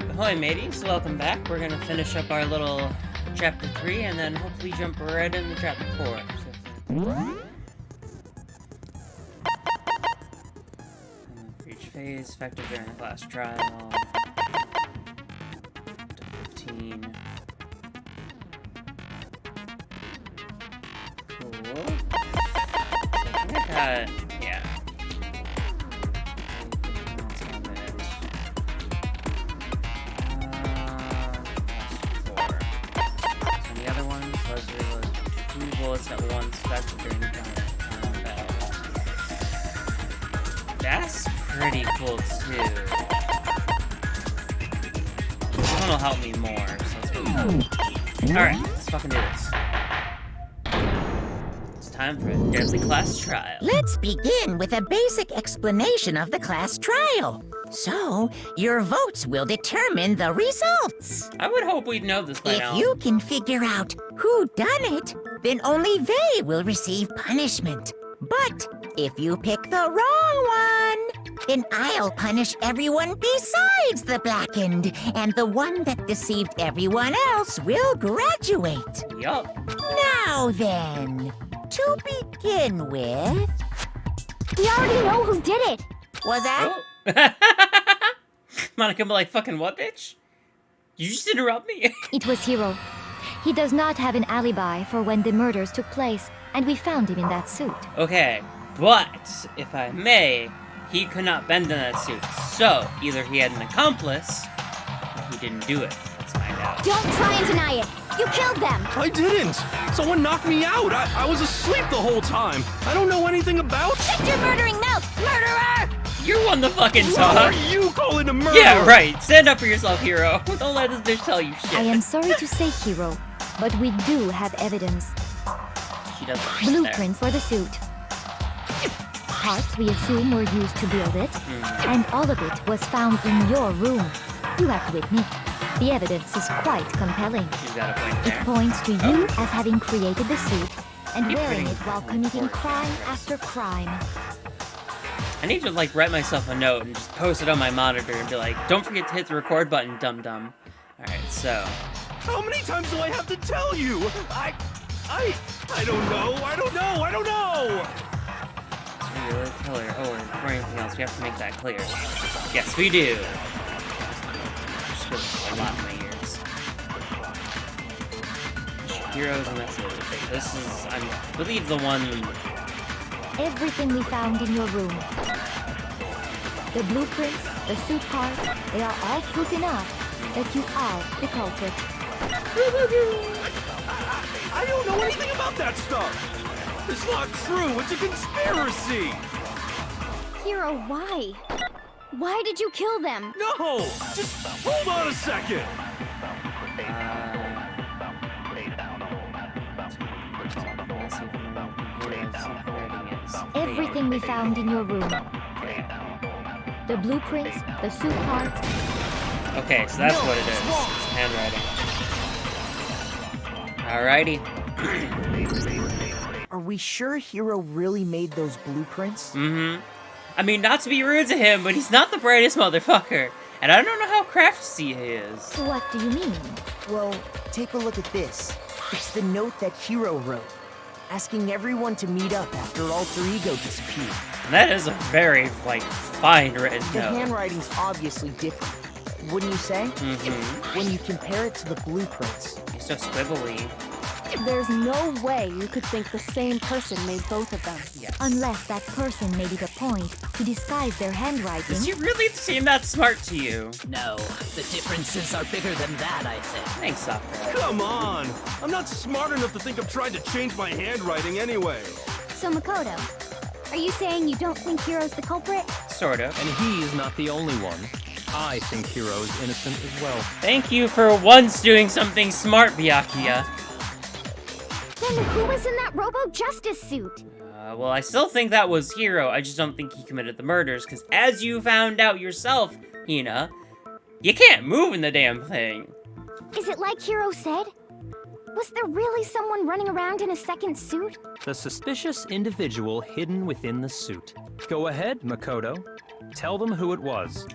Alright, ahoy mateys, welcome back. We're gonna finish up our little chapter 3 and then hopefully jump right into chapter 4. For each phase, effective during the class trial. Up to 15. Cool. I think I got, yeah. Bullets at once, that's during combat. That's pretty cool too. This one will help me more, so let's go. Alright, let's fucking do this. It's time for a deadly class trial. Let's begin with a basic explanation of the class trial. So, your votes will determine the results. I would hope we'd know this by now. If you can figure out who done it, then only they will receive punishment. But if you pick the wrong one, then I'll punish everyone besides the blackened, and the one that deceived everyone else will graduate. Yup. Now then, to begin with... We already know who did it! Was that? Oh. Monica be like, fucking what, bitch? You just interrupt me? It was Hiro. He does not have an alibi for when the murders took place, and we found him in that suit. Okay, but, if I may, he could not bend in that suit. So, either he had an accomplice, or he didn't do it. Let's find out. Don't try and deny it! You killed them! I didn't! Someone knocked me out! I was asleep the whole time! I don't know anything about... Shut your murdering mouth, murderer! You're one to fucking What talk! are you calling a murder? Yeah, right! Stand up for yourself, Hiro! Don't let this bitch tell you shit. I am sorry to say, Hiro, but we do have evidence. She doesn't Blueprints for the suit. Parts we assume were used to build it, and all of it was found in your room. You have to admit, the evidence is quite compelling. She's got a point there. It points to you as having created the suit and wearing it while committing crime after crime. I need to, like, write myself a note and just post it on my monitor and be like, don't forget to hit the record button, dum-dum. Alright, so... How many times do I have to tell you? I don't know! Serial killer. Oh, or anything else, we have to make that clear. Yes, we do! Just a lot in my ears. Heroes and that's it. This is, I believe, the one... Everything we found in your room. The blueprints, the suit parts, they are all proof enough that you are the culprit. I don't know anything about that stuff! It's not true! It's a conspiracy! Hiro, why? Why did you kill them? No! Just hold on a second! Everything we found in your room. The blueprints, the suit parts. Okay, so that's what it is. It's handwriting. Alrighty. Are we sure Hiro really made those blueprints? Mm-hmm. I mean, not to be rude to him, but he's not the brightest motherfucker. And I don't know how crafty he is. What do you mean? Well, take a look at this. It's the note that Hiro wrote, asking everyone to meet up after Alter Ego disappeared. And that is a very, like, fine written The note. handwriting's obviously different, wouldn't you say? Mm-hmm. When you compare it to the blueprints. He's so squibbly. There's no way you could think the same person made both of them. Yes. Unless that person made it a point to disguise their handwriting. Does he really seem that smart to you? No, the differences are bigger than that, I think. Thanks, Sakura. Come on! I'm not smart enough to think I'm trying to change my handwriting anyway. So Makoto, are you saying you don't think Hiro's the culprit? Sort of. And he is not the only one. I think Hiro is innocent as well. Thank you for once doing something smart, Byakuya. Then who was in that Robo-Justice suit? Well, I still think that was Hiro. I just don't think he committed the murders, because as you found out yourself, Hina, you can't move in the damn thing. Is it like Hiro said? Was there really someone running around in a second suit? The suspicious individual hidden within the suit. Go ahead, Makoto. Tell them who it was.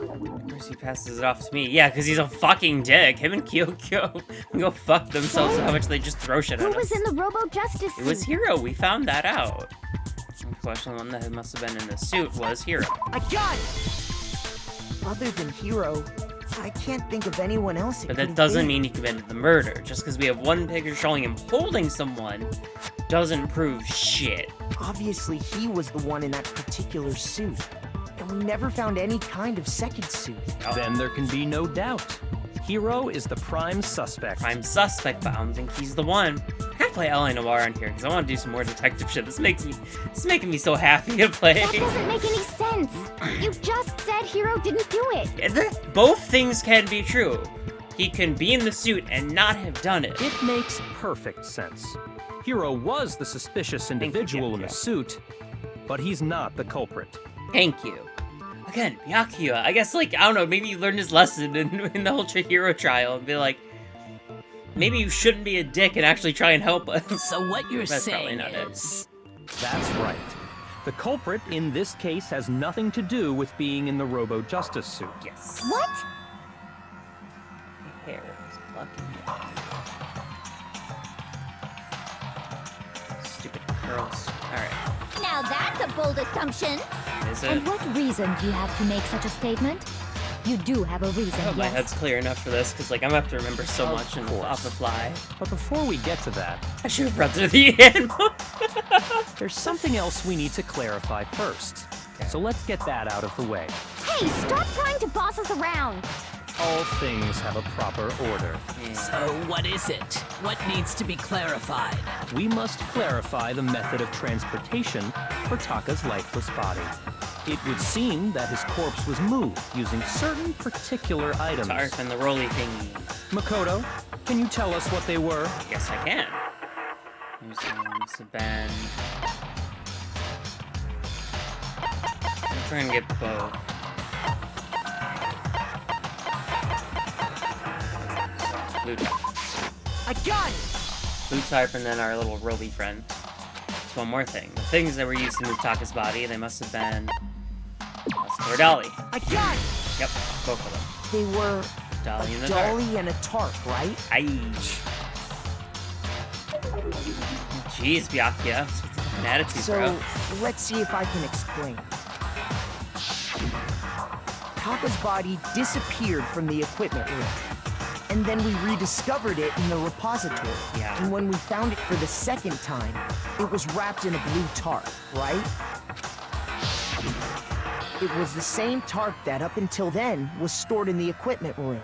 Of course he passes it off to me. Yeah, because he's a fucking dick. Him and Kyoko go fuck themselves how much they just throw shit at us. Who was in the Robo-Justice suit? It was Hiro. We found that out. Unfortunately, the one that must have been in the suit was Hiro. I got it! Other than Hiro, I can't think of anyone else it But could that have doesn't been. mean he committed the murder. Just because we have one picture showing him holding someone doesn't prove shit. Obviously, he was the one in that particular suit. And we never found any kind of second suit. Then there can be no doubt. Hiro is the prime suspect. Prime suspect, but I don't think he's the one. I gotta play L.A. Noire on here because I want to do some more detective shit. This is making me so happy to play. That doesn't make any sense. You just said Hiro didn't do it. Both things can be true. He can be in the suit and not have done it. It makes perfect sense. Hiro was the suspicious individual in the suit, but he's not the culprit. Thank you. Again, Byakuya, I guess, like, I don't know, maybe you learned his lesson in the whole Hero trial and be like, maybe you shouldn't be a dick and actually try and help us. So what you're That's probably saying not it. is... That's right. The culprit in this case has nothing to do with being in the Robo-Justice suit. Yes. What? My hair is plucking. Stupid curls. Alright. Now that's a bold assumption. Is it? And what reason do you have to make such a statement? You do have a reason, I hope my yes? head's clear enough for this, because, like, I'm gonna have to remember so much and off the fly. But before we get to that, I should have read through the handbook. there's something else we need to clarify first. So let's get that out of the way. Hey, stop trying to boss us around. All things have a proper order. So what is it? What needs to be clarified? We must clarify the method of transportation for Taka's lifeless body. It would seem that his corpse was moved using certain particular items. Tarp and the rolly thingy. Makoto, can you tell us what they were? Yes, I can. Here's must have been. I'm trying to get both. Blue type. I got it! Blue type and then our little roly friend. Just one more thing. The things that were used to move Taka's body, they must have been or Dolly. I got it! Yep, both of them. They were Dolly and a a tarp. dolly and a tarp, right? Aye. Jeez, Byakuya. What's with the fucking attitude, So, bro? let's see if I can explain. Taka's body disappeared from the equipment room. And then we rediscovered it in the repository. Yeah. And when we found it for the second time, it was wrapped in a blue tarp, right? It was the same tarp that, up until then, was stored in the equipment room.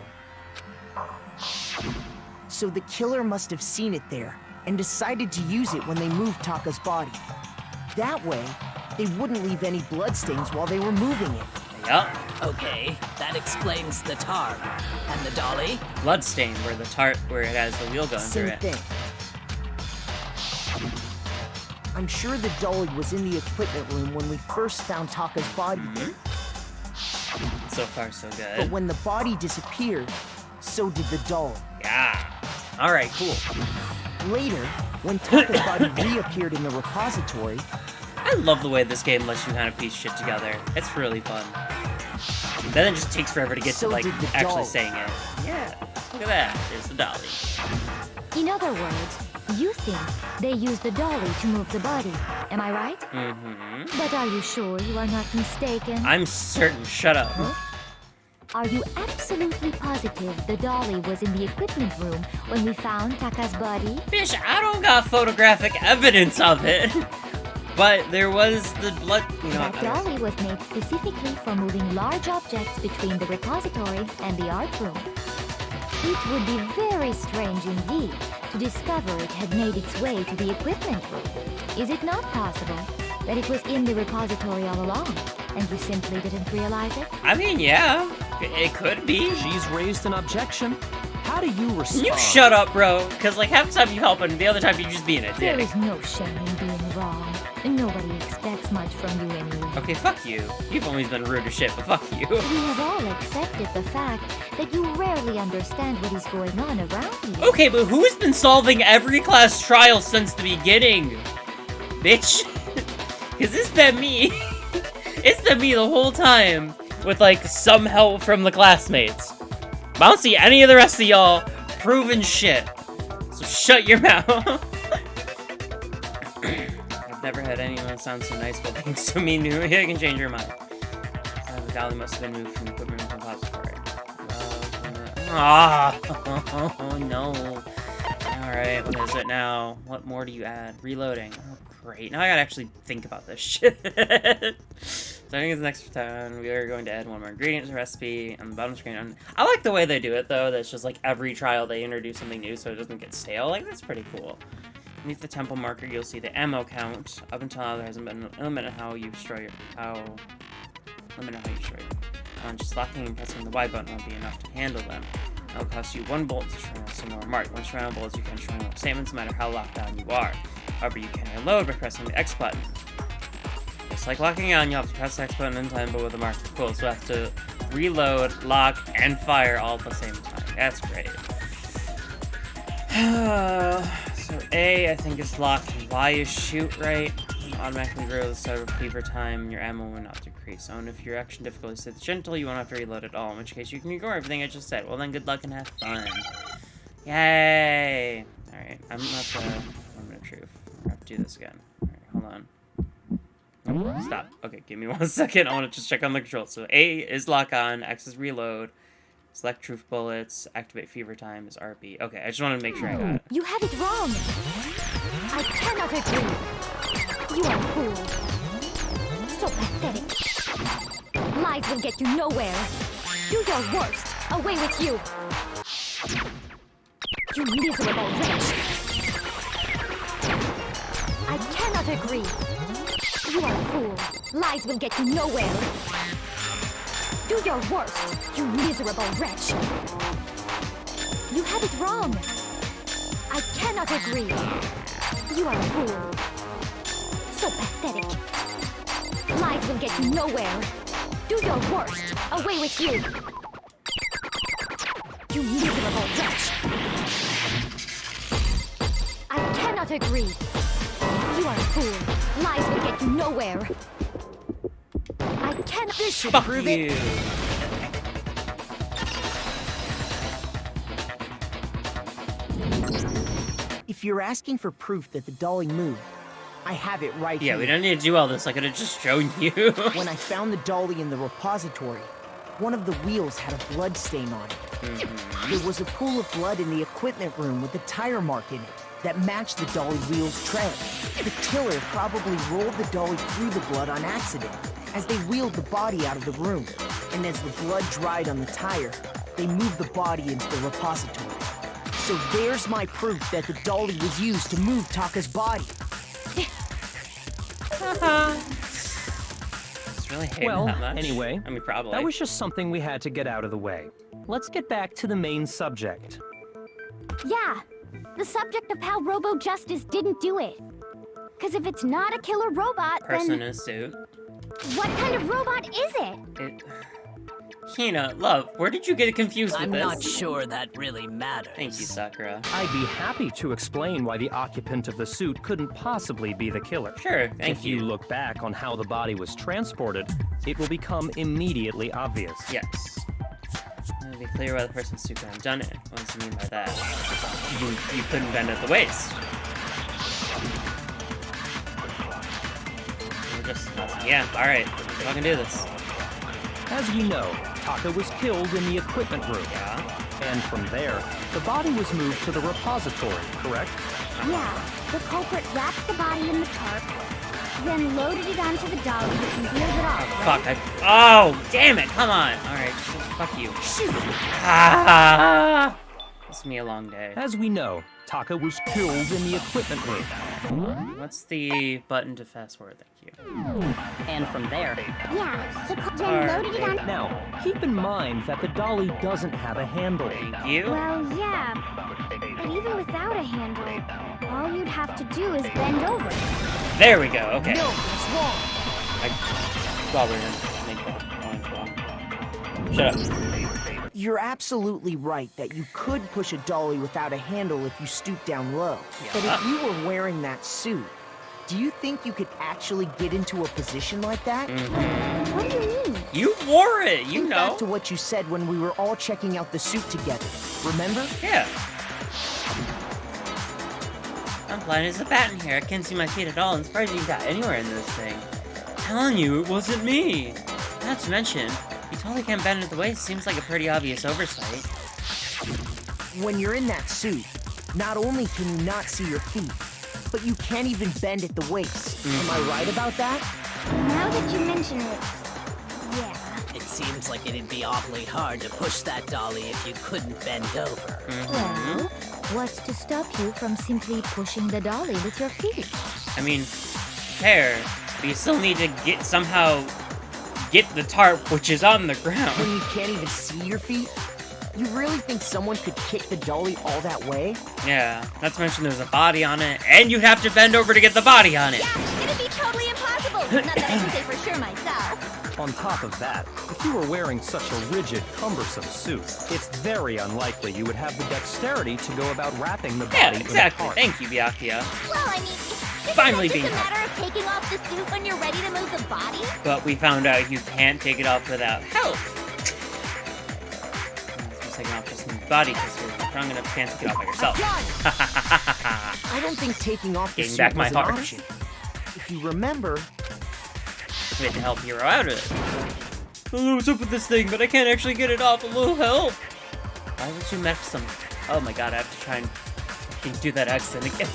So the killer must have seen it there, and decided to use it when they moved Taka's body. That way, they wouldn't leave any bloodstains while they were moving it. Yup. Okay, that explains the tarp. And the dolly? Bloodstain, where the tarp, where it has the wheel going through Same it. thing. I'm sure the dolly was in the equipment room when we first found Taka's body there. So far, so But good. when the body disappeared, so did the dolly. Yeah. Alright, cool. Later, when Taka's body reappeared in the repository, I love the way this game lets you kind of piece shit together. It's really fun. Then it just takes forever to get So to, like, did the actually dolly. saying it. Yeah, look at that. There's the dolly. In other words, you think they used the dolly to move the body. Am I right? Mm-hmm. But are you sure you are not mistaken? I'm certain. Shut up. Are you absolutely positive the dolly was in the equipment room when we found Taka's body? Bitch, I don't got photographic evidence of it. But there was the blood, you know. That dolly was made specifically for moving large objects between the repository and the art room. It would be very strange indeed to discover it had made its way to the equipment room. Is it not possible that it was in the repository all along, and you simply didn't realize it? I mean, yeah, it could be. She's raised an objection. How do you respond? You shut up, bro. Because, like, half the time you help and the other time you just being a There dick. is no shame in being wrong. Nobody expects much from you anyway. Okay, fuck you. You've always been rude as shit, but fuck you. We have all accepted the fact that you rarely understand what is going on around you. Okay, but who's been solving every class trial since the beginning? Bitch. Because it's been me. It's been me the whole time. with like some help from the classmates. I don't see any of the rest of y'all proving shit. So shut your mouth. I've never had anyone sound so nice while being so mean to me. I can change your mind. The dolly must have been moved from the equipment room to the repository. Oh no. Alright, what is it now? What more do you add? Reloading. Oh, great. Now I gotta actually think about this shit. So I think it's the next time we are going to add one more ingredient to the recipe on the bottom screen. I like the way they do it, though. That's just like every trial they introduce something new so it doesn't get stale. Like, that's pretty cool. Beneath the temple marker, you'll see the ammo count. Up until now, there hasn't been a limit on how you destroy just locking and pressing the Y button won't be enough to handle them. It'll cost you 1 bolt to destroy some more mark. Once round bullets, you can destroy more statements no matter how locked down you are. However, you can reload by pressing the X button. Just like locking on, you have to press the X button in time, but with the mark full, so you have to reload, lock, and fire all at the same time. That's great. So A, I think, is lock, and Y is shoot, right? Automatically grow the start of fever time, your ammo will not decrease. So, and if your action difficulty sits gentle, you won't have to reload at all, in which case you can ignore everything I just said. Well then, good luck and have fun. Yay! Alright, I'm gonna truth. I have to do this again. Alright, hold on. Oh, stop. Okay, give me 1 second. I want to just check on the controls. So A is lock on, X is reload, select truth bullets, activate fever time is RB. Okay, I just wanted to make sure I got it. You have it wrong. I cannot agree. You are a fool. So pathetic. Lies will get you nowhere. Do your worst. Away with you. You miserable wretch. I cannot agree. You are a fool. Lies will get you nowhere. Do your worst, you miserable wretch. You have it wrong. I cannot agree. You are a fool. So pathetic. Lies will get you nowhere. Do your worst. Away with you. You miserable wretch. I cannot agree. You are a fool. Lies will get you nowhere. I cannot. This should Fuck prove you. it. If you're asking for proof that the dolly moved, I have it right here. Yeah, we don't need to do all this. I could have just shown you. When I found the dolly in the repository, one of the wheels had a blood stain on it. There was a pool of blood in the equipment room with a tire mark in it that matched the dolly wheel's tread. The killer probably rolled the dolly through the blood on accident as they wheeled the body out of the room. And as the blood dried on the tire, they moved the body into the repository. So there's my proof that the dolly was used to move Taka's body. It's really hating Well, that much. anyway, I mean, probably. that was just something we had to get out of the way. Let's get back to the main subject. Yeah, the subject of how Robo-Justice didn't do it. Because if it's not a killer robot, Person then in a suit. what kind of robot is it? Hina, love, where did you get confused with I'm this? not sure that really matters. Thank you, Sakura. I'd be happy to explain why the occupant of the suit couldn't possibly be the killer. Sure, thank If you look back on how the body was transported, it will become immediately obvious. Yes. To be clear why the person's suit couldn't have done it. What does he mean by that? You couldn't bend at the waist. We're just, yeah, alright, let's fucking do this. As we know, Taka was killed in the equipment room. Yeah. And from there, the body was moved to the repository, correct? Yeah, the culprit wrapped the body in the tarp, then loaded it onto the dolly and wheeled it off. Fuck, oh, damn it, come on. Alright, fuck you. Shoot. Ah! This is me a long day. As we know, Taka was killed in the equipment room. What's the button to fast forward? Thank you. And from there, Yeah, the then loaded it on. Now, keep in mind that the dolly doesn't have a handle. Thank you. Well, yeah, but even without a handle, all you'd have to do is bend over. There we go, okay. No, that's wrong. Well, we're gonna make that. Shut up. You're absolutely right that you could push a dolly without a handle if you stoop down low. But if you were wearing that suit, do you think you could actually get into a position like that? What do you mean? You wore it, you Think know. back to what you said when we were all checking out the suit together. Remember? Yeah. I'm blind as a bat in here. I can't see my feet at all. I'm surprised you got anywhere in this thing. I'm telling you, it wasn't me. Not to mention, you totally can't bend at the waist. Seems like a pretty obvious oversight. When you're in that suit, not only can you not see your feet, but you can't even bend at the waist. Am I right about that? Now that you mention it, yeah. It seems like it'd be awfully hard to push that dolly if you couldn't bend over. Well, what's to stop you from simply pushing the dolly with your feet? I mean, fair, but you still need to somehow get the tarp, which is on the ground. When you can't even see your feet? You really think someone could kick the dolly all that way? Yeah, not to mention there's a body on it, and you'd have to bend over to get the body on it. Yeah, it'd be totally impossible. Not that I can say for sure myself. On top of that, if you were wearing such a rigid, cumbersome suit, it's very unlikely you would have the dexterity to go about wrapping the body Yeah, in a exactly. tarp. Thank you, Byakuya. Well, I mean, isn't Finally it being just a matter of taking off the suit when you're ready to move the body? But we found out you can't take it off without help. Taking off just the body because you're strong enough, you can't take it off by yourself. I don't think taking off the Getting suit back my was an heart. option. If you remember, We had to help Hero out of it. I don't know what's up with this thing, but I can't actually get it off. A little help. Why would you mess some? Oh my god, I have to try and fucking do that accent again.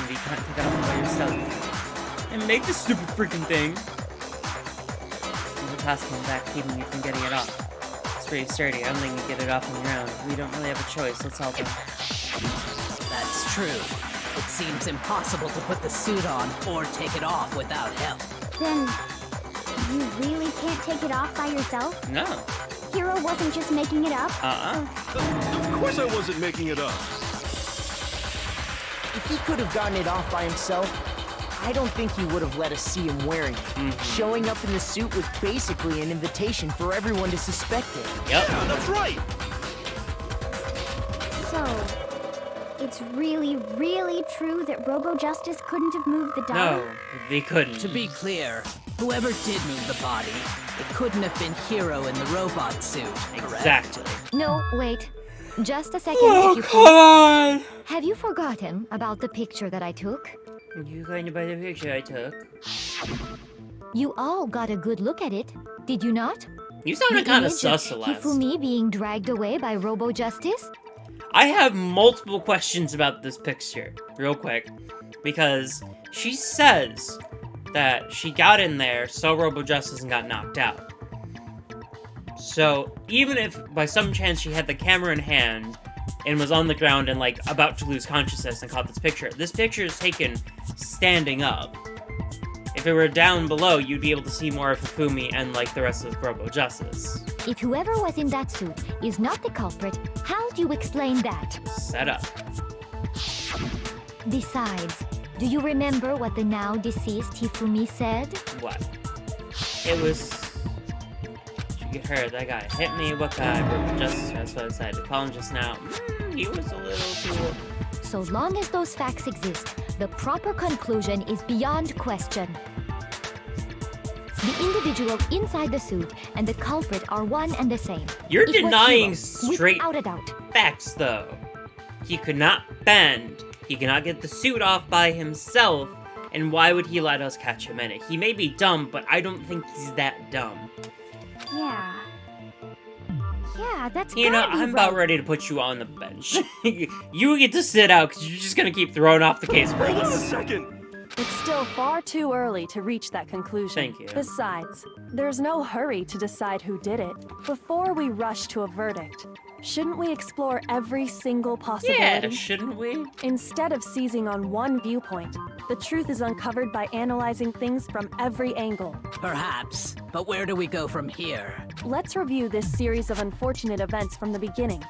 You can't take it off by yourself. And make this stupid freaking thing. There's a task in the back keeping you from getting it off. It's pretty sturdy. I don't think you can get it off on your own. We don't really have a choice. Let's help him. That's true. It seems impossible to put the suit on or take it off without help. Then, you really can't take it off by yourself? No. Hero wasn't just making it up? Of course I wasn't making it up. if he could have gotten it off by himself, I don't think he would have let us see him wearing it. Showing up in the suit was basically an invitation for everyone to suspect it. Yep. Yeah, that's right. So, it's really, really true that Robo Justice couldn't have moved the dolly? No, they couldn't. To be clear, whoever did move the body, it couldn't have been Hero in the robot suit, correct? Exactly. No, wait. Just a second, Oh, if you come please. on! Have you forgotten about the picture that I took? You going to buy the picture I took? You all got a good look at it, did you not? You sounded The kind of image sus, Celeste. Hifumi being dragged away by Robo Justice? I have multiple questions about this picture, real quick, because she says that she got in there so Robo Justice and got knocked out. So, even if by some chance she had the camera in hand and was on the ground and, like, about to lose consciousness and caught this picture is taken standing up. If it were down below, you'd be able to see more of Hifumi and, like, the rest of Robo Justice. If whoever was in that suit is not the culprit, how do you explain that? Set up. Besides, do you remember what the now deceased Hifumi said? What? It was... You heard that guy hit me. What guy? Robo Justice. That's what I decided to call him just now. He was a little too... So long as those facts exist, the proper conclusion is beyond question. The individual inside the suit and the culprit are one and the same. You're It was denying Hero, straight without a doubt. facts, though. He could not bend. He cannot get the suit off by himself. And why would he let us catch him in it? He may be dumb, but I don't think he's that dumb. Yeah. Yeah, that's You know, gotta be I'm about right. ready to put you on the bench. You get to sit out, because you're just gonna keep throwing off the case for Hold on a us. second. It's still far too early to reach that conclusion. Thank you. Besides, there's no hurry to decide who did it. Before we rush to a verdict, shouldn't we explore every single possibility? Yeah, shouldn't we? Instead of seizing on one viewpoint, the truth is uncovered by analyzing things from every angle. Perhaps, but where do we go from here? Let's review this series of unfortunate events from the beginning.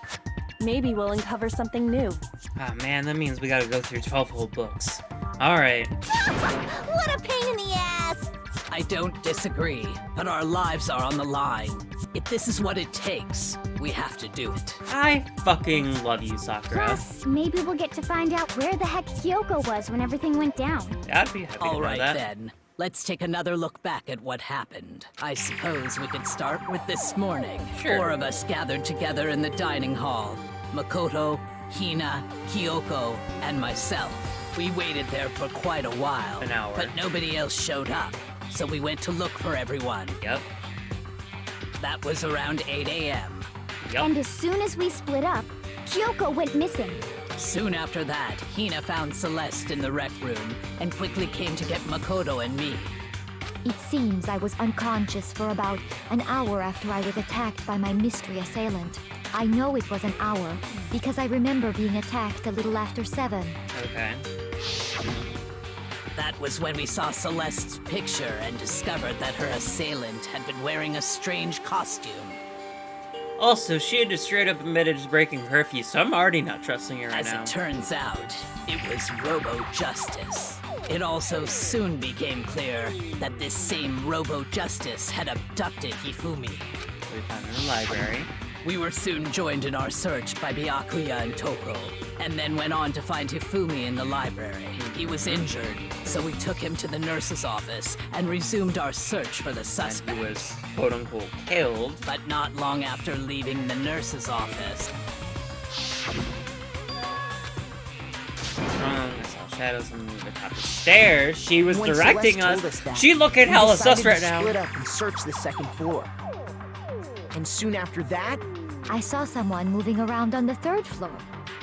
Maybe we'll uncover something new. Ah, man, that means we gotta go through 12 whole books. Alright. What a pain in the ass! I don't disagree, but our lives are on the line. If this is what it takes, we have to do it. I fucking love you, Sakura. Plus, maybe we'll get to find out where the heck Kyoko was when everything went down. I'd be happy to All know right that. then. let's take another look back at what happened. I suppose we could start with this morning. Sure. 4 of us gathered together in the dining hall. Makoto, Hina, Kyoko, and myself. We waited there for quite a while. An hour. But nobody else showed up, so we went to look for everyone. Yep. That was around 8 a.m. Yep. And as soon as we split up, Kyoko went missing. Soon after that, Hina found Celeste in the rec room and quickly came to get Makoto and me. It seems I was unconscious for about an hour after I was attacked by my mystery assailant. I know it was an hour because I remember being attacked a little after 7. Okay. That was when we saw Celeste's picture and discovered that her assailant had been wearing a strange costume. Also, she had just straight up admitted to breaking curfew, so I'm already not trusting her right As now. it turns out, it was Robo-Justice. It also soon became clear that this same Robo-Justice had abducted Hifumi. We found her in the library. We were soon joined in our search by Byakuya and Toko, and then went on to find Hifumi in the library. He was injured, so we took him to the nurse's office and resumed our search for the And suspect. he was quote-unquote killed. But not long after leaving the nurse's office, I saw shadows on the top of the stairs. She was When directing Celeste us. told us that, She looking we hella decided sus right to now. split up and search the second floor. And soon after that, I saw someone moving around on the 3rd floor,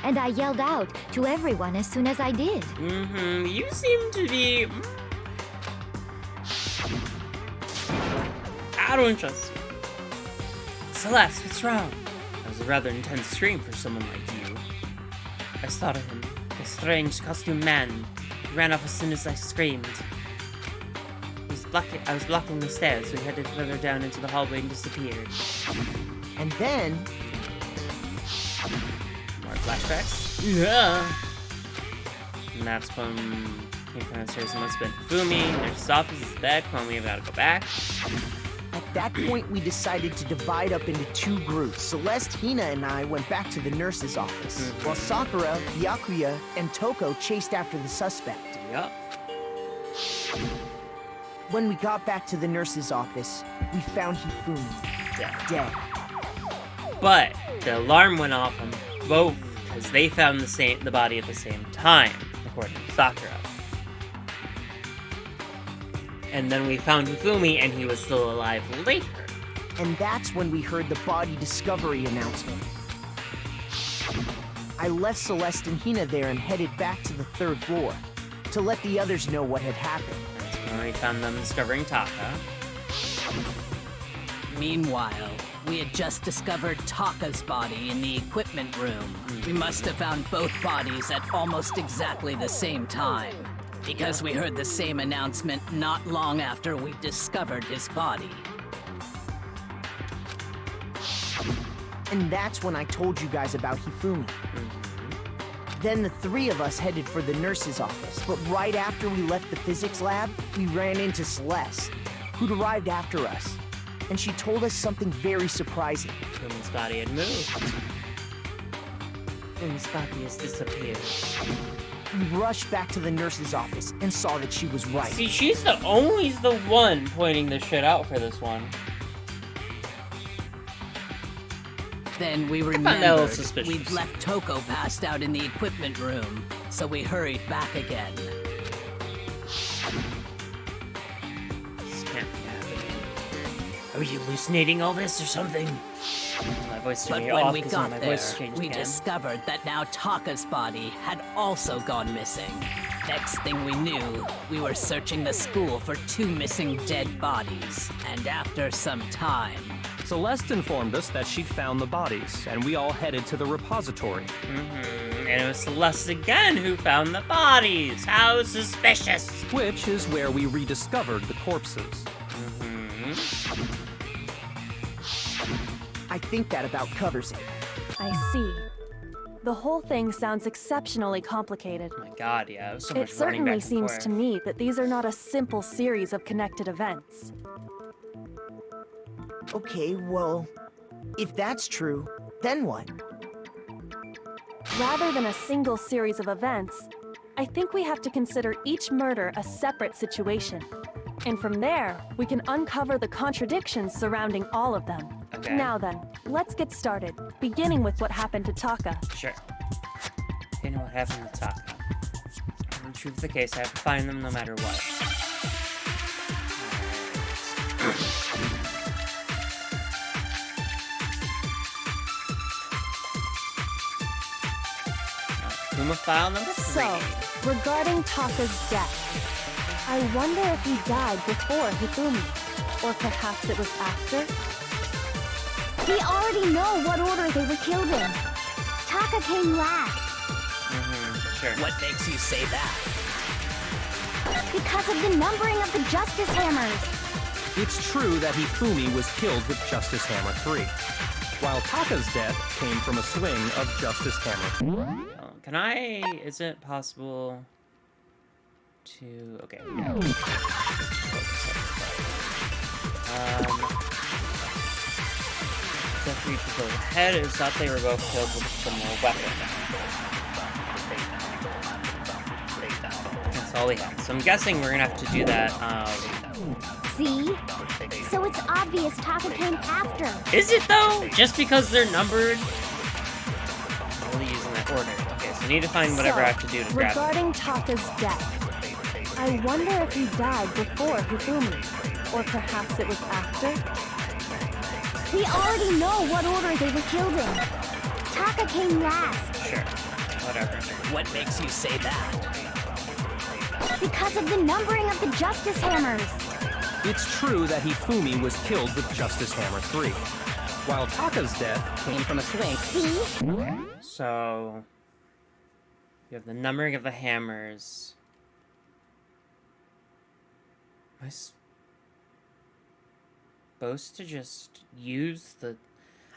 and I yelled out to everyone as soon as I did. You seem to be... I don't trust you. Celeste, what's wrong? That was a rather intense scream for someone like you. I spotted him. A strange costumed man. He ran off as soon as I screamed. I was blocking the stairs, so he headed further down into the hallway and disappeared. and then, More flashbacks? Yeah! And that's when came from the stairs and must have been Fumi. Nurse's office is bed. Come on, we have got to go back. at that point, we decided to divide up into 2 groups. Celeste, Hina, and I went back to the nurse's office, while Sakura, Byakuya, and Toko chased after the suspect. Yup. When we got back to the nurse's office, we found Hifumi dead. But the alarm went off on both because they found the body at the same time, according to Sakura. And then we found Hifumi, and he was still alive later. And that's when we heard the body discovery announcement. I left Celeste and Hina there and headed back to the 3rd floor to let the others know what had happened. That's when we found them discovering Taka. meanwhile, we had just discovered Taka's body in the equipment room. We must have found both bodies at almost exactly the same time, because we heard the same announcement not long after we discovered his body. And that's when I told you guys about Hifumi. Then the 3 of us headed for the nurse's office, but right after we left the physics lab, we ran into Celeste, who'd arrived after us. And she told us something very surprising. Fumi's body had moved. Fumi's body has disappeared. We rushed back to the nurse's office and saw that she was right. See, she's the one pointing this shit out for this one. Then we found that a little remembered suspicious. we'd left Toko passed out in the equipment room, so we hurried back again. This can't be happening. Are you hallucinating all this or something? My voice But changed when off we because got my there, voice changed we again. discovered that now Taka's body had also gone missing. Next thing we knew, we were searching the school for 2 missing dead bodies. And after some time, Celeste informed us that she'd found the bodies, and we all headed to the repository. And it was Celeste again who found the bodies. How suspicious. Which is where we rediscovered the corpses. I think that about covers it. I see. The whole thing sounds exceptionally complicated. Oh my god, yeah, it was so It much running back certainly and seems forth. to me that these are not a simple series of connected events. Okay, well, if that's true, then what? Rather than a single series of events, I think we have to consider each murder a separate situation. And from there, we can uncover the contradictions surrounding all of them. Okay. Now then, let's get started, beginning with what happened to Taka. Sure. You know what happened to Taka. In truth of the case, I have to find them no matter what. Kuma file number 3. So, regarding Taka's death, I wonder if he died before Hifumi, or perhaps it was after? We already know what order they were killed in. Taka came last. Sure. What makes you say that? Because of the numbering of the Justice Hammers. It's true that Hifumi was killed with Justice Hammer 3, while Taka's death came from a swing of Justice Hammer. Can I... Is it possible to... Okay, yeah. Except for each of the head, is that they were both killed with a similar weapon. That's all we have. So I'm guessing we're gonna have to do that, See? So it's obvious Taka came after. Is it though? Just because they're numbered? I'm really using that order. Okay, so I need to find whatever I have to do to grab it. Regarding Taka's death, I wonder if he died before Hifumi, or perhaps it was after? We already know what order they were killed in. Taka came last. Sure. Whatever. What makes you say that? Because of the numbering of the Justice Hammers. It's true that Hifumi was killed with Justice Hammer 3, while Taka's death came from a swing. See? So... You have the numbering of the hammers. Am I supposed to just use the...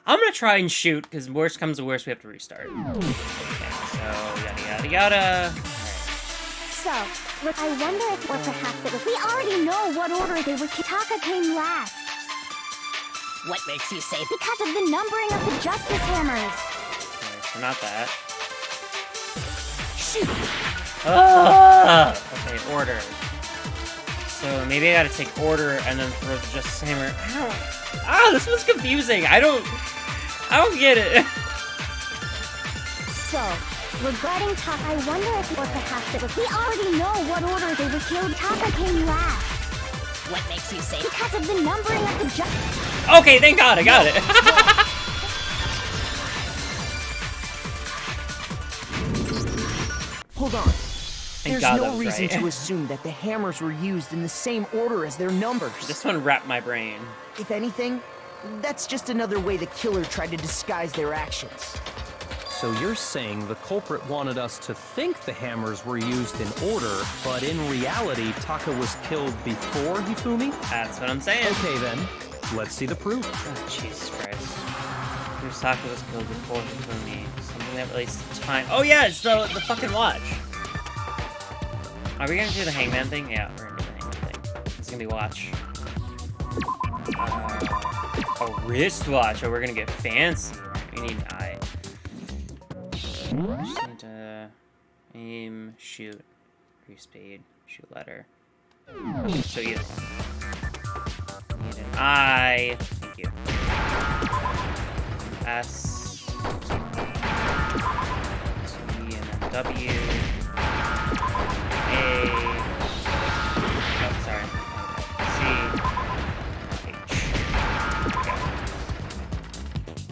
I'm gonna try and shoot, because worst comes to worst, we have to restart. Okay, so yada yada yada. So, I wonder if, or perhaps it was. We already know what order they were. Taka came last. What makes you say that? Because of the numbering of the Justice Hammers. Okay, so not that. Ah! Okay, order. So maybe I gotta take order and then throw the Justice Hammer. Ah, this was confusing. I don't get it. So, regarding Taka, I wonder if, or perhaps it was. We already know what order they were killed. Taka came last. What makes you say? Because of the numbering of the Justice. Okay, thank God, I got it. Hold on. There's God that no was reason right. to assume that the hammers were used in the same order as their numbers. This one wrapped my brain. If anything, that's just another way the killer tried to disguise their actions. So you're saying the culprit wanted us to think the hammers were used in order, but in reality, Taka was killed before Hifumi? That's what I'm saying. Okay then, let's see the proof. Oh, Jesus Christ. Taka was killed before Hifumi. Something that relates to time. Oh yeah, it's the fucking watch. Are we gonna do the hangman thing? Yeah, we're gonna do the hangman thing. It's gonna be watch. A wristwatch. Oh, we're gonna get fancy. We need an eye. Just need to aim, shoot, increase speed, shoot letter. So either one. Need an eye. Thank you. S. T and then W. A. Oh, sorry. C. H. Okay.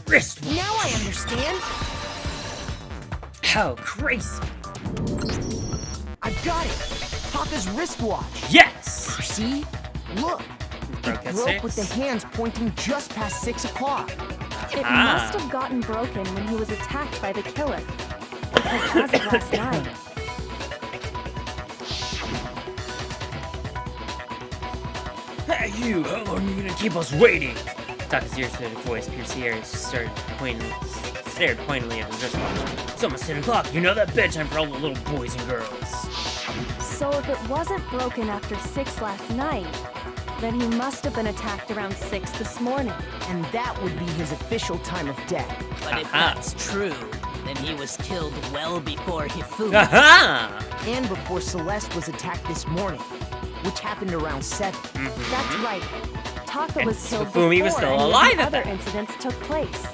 Wrist. Now I understand. How crazy! I've got it. Taka's wristwatch. Yes! See? Look. Broke It at broke with the 6. hands pointing just past 6 o'clock. It must have gotten broken when he was attacked by the killer. Because as of last night, Hey, you! How long are you gonna keep us waiting? Taka's irritated voice pierced the air as he stared pointedly at his wristwatch. It's almost 10 o'clock. You know that bedtime for all the little boys and girls. so if it wasn't broken after 6 last night, then he must have been attacked around 6 this morning. And that would be his official time of death. But if that's true, then he was killed well before Hifumi. Aha! And before Celeste was attacked this morning. which happened around 7. That's right. Taka And was killed Fumi before was still any of alive the at other that. incidents took place.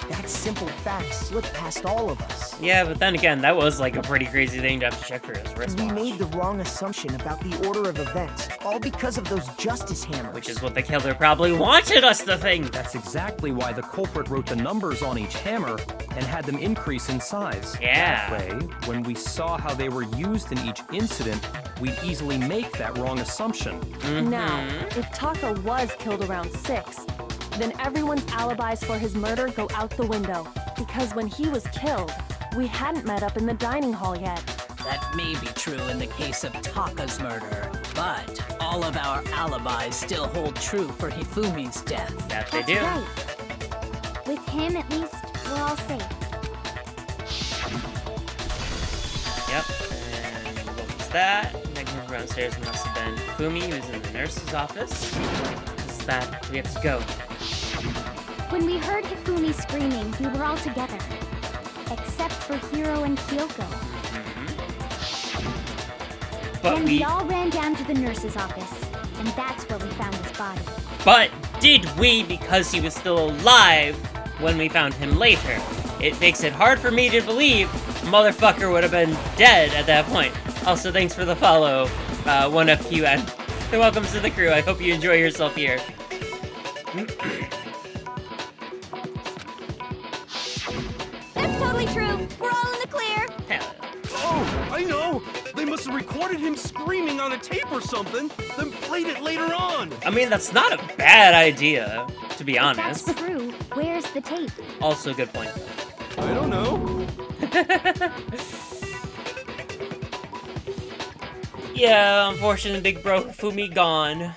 That simple fact slipped past all of us. Yeah, but then again, that was like a pretty crazy thing to have to check for his We wristwatch. made the wrong assumption about the order of events, all because of those justice hammers. Which is what the killer probably wanted us to think. That's exactly why the culprit wrote the numbers on each hammer and had them increase in size. Yeah. That way, when we saw how they were used in each incident, we'd easily make that wrong assumption. Now, if Taka was killed around 6, then everyone's alibis for his murder go out the window. Because when he was killed, we hadn't met up in the dining hall yet. That may be true in the case of Taka's murder, but all of our alibis still hold true for Hifumi's death. That they That's do. right. With him, at least, we're all safe. Yep. And what was that? Next move downstairs must have been Fumi, who's in the nurse's office. What's that? We have to go. When we heard Hifumi screaming, we were all together. Except for Hiro and Kyoko. But Then we all ran down to the nurse's office, and that's where we found his body. But did we, because he was still alive when we found him later? It makes it hard for me to believe motherfucker would have been dead at that point. Also, thanks for the follow, 1FQ, and welcome to the crew. I hope you enjoy yourself here. That's totally true. We're all in the clear. Hell, Oh, I know! They must have recorded him screaming on a tape or something, then played it later on! I mean, that's not a bad idea, to be If honest. that's true, where's the tape? Also, a good point. I don't know. Yeah, unfortunately, big bro Fumi gone.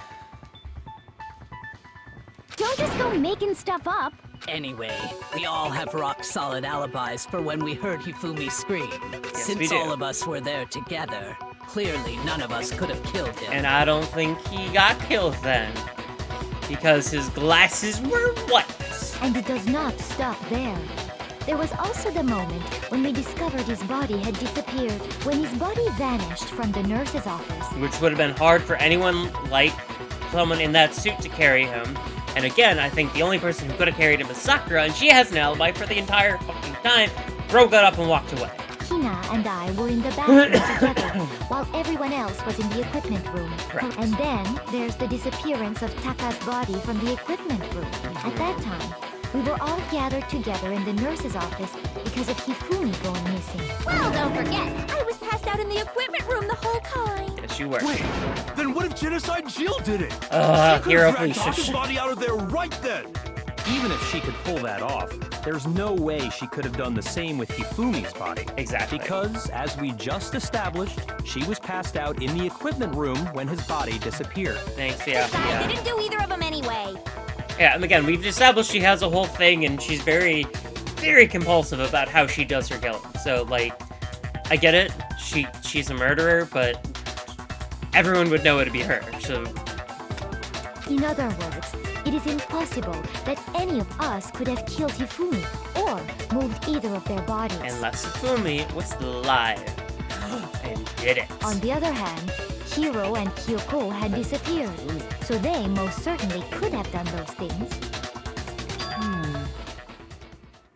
Don't just go making stuff up. Anyway, we all have rock-solid alibis for when we heard Hifumi scream. we Since do. all of us were there together, clearly none of us could have killed him. And I don't think he got killed then. Because his glasses were white. And it does not stop there. There was also the moment when we discovered his body had disappeared. When his body vanished from the nurse's office. Which would have been hard for anyone like someone in that suit to carry him. And again, I think the only person who could have carried him is Sakura, and she has an alibi for the entire fucking time. Bro got up and walked away. Hina and I were in the bathroom together, while everyone else was in the equipment room. Correct. And then there's the disappearance of Taka's body from the equipment room. At that time, we were all gathered together in the nurse's office because of Hifumi going missing. Well, don't forget, I was passed out in the equipment room the whole time. Yes, you were. Wait, then what if Genocide Jill did it? Hero, Dragged please Taka's shush. body out of there right then! Even if she could pull that off, there's no way she could have done the same with Hifumi's body. Exactly. Because, as we just established, she was passed out in the equipment room when his body disappeared. Thanks, yeah. I didn't do either of them anyway. Yeah, and again, we've established she has a whole thing, and she's very, very compulsive about how she does her killing. So, like, I get it. She's a murderer, but everyone would know it to be her. So, In other words, it is impossible that any of us could have killed Hifumi or moved either of their bodies. unless Fumi was alive and did it. On the other hand, Hiro and Kyoko had disappeared, so they most certainly could have done those things.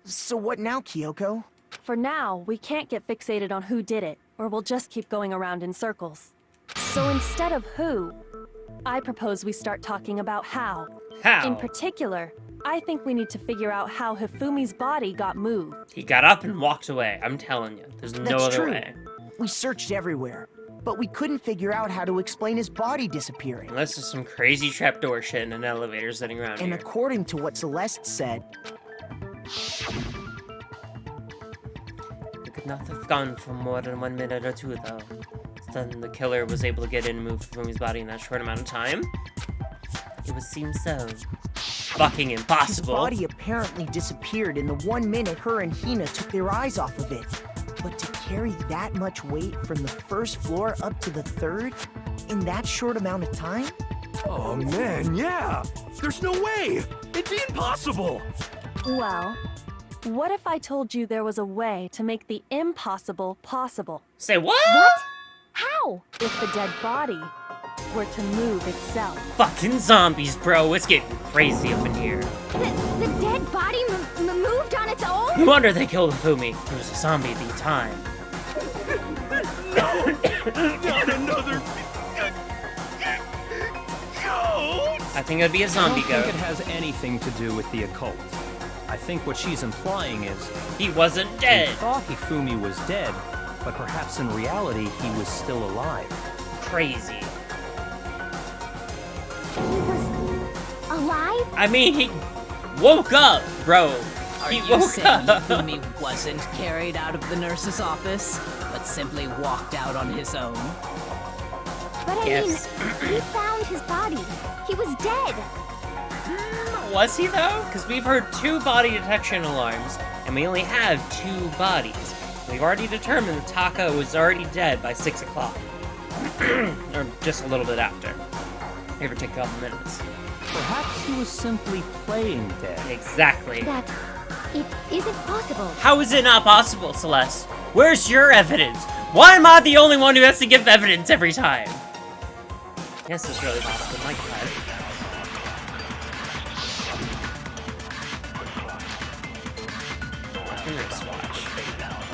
So what now, Kyoko? For now, we can't get fixated on who did it, or we'll just keep going around in circles. So instead of who, I propose we start talking about how. How? In particular, I think we need to figure out how Hifumi's body got moved. He got up and walked away. I'm telling you, there's no That's other true. way. We searched everywhere, but we couldn't figure out how to explain his body disappearing. Unless there's some crazy trapdoor shit in an elevator sitting around And here. according to what Celeste said, It could not have gone for more than 1 minute or two, though. Then the killer was able to get in and move Fumi's body in that short amount of time. It would seem so. Fucking his impossible. body apparently disappeared in the 1 minute her and Hina took their eyes off of it. But to carry that much weight from the first floor up to the third in that short amount of time? Oh man, yeah! There's no way! It'd be impossible! Well, what if I told you there was a way to make the impossible possible? Say what? What? How? If the dead body were to move itself. Fucking zombies, bro. It's getting crazy up in here. The dead body moved on its own? No wonder they killed Fumi. He was a zombie the time. Not another goat! I think it'd be a I zombie don't think goat. it has anything to do with the occult. I think what she's implying is He wasn't we dead. thought Hifumi was dead, but perhaps in reality he was still alive. Crazy. He was alive? I mean, he woke up, bro. Are He you woke saying up. Hifumi wasn't carried out of the nurse's office, but simply walked out on his own? But I Yes. mean, we found his body. He was dead. Was he though? Because we've heard 2 body detection alarms, and we only have 2 bodies. We've already determined that Taka was already dead by 6 o'clock. Or just a little bit after. Give or take a couple minutes. Perhaps he was simply playing dead. Exactly. That it isn't possible. How is it not possible, Celeste? Where's your evidence? Why am I the only one who has to give evidence every time? Yes, it's really possible. My God. Fingers watch.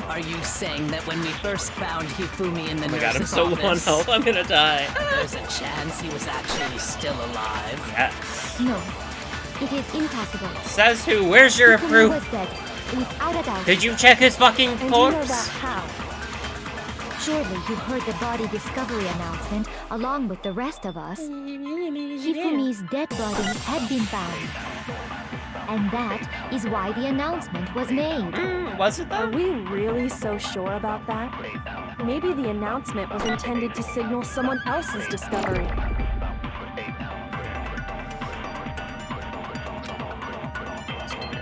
Are you saying that when we first found Hifumi in the Oh my God, I'm nurse's so low on office, health. I'm gonna die. there's a chance he was actually still alive? Yes. No, it is impossible. Says who? Where's your Hifumi proof? was dead, without a doubt. Did you check his fucking And you know that corpse? how? Surely you heard the body discovery announcement along with the rest of us. Hifumi's dead body had been found. And that is why the announcement was made. Was it Are though? we really so sure about that? Maybe the announcement was intended to signal someone else's discovery.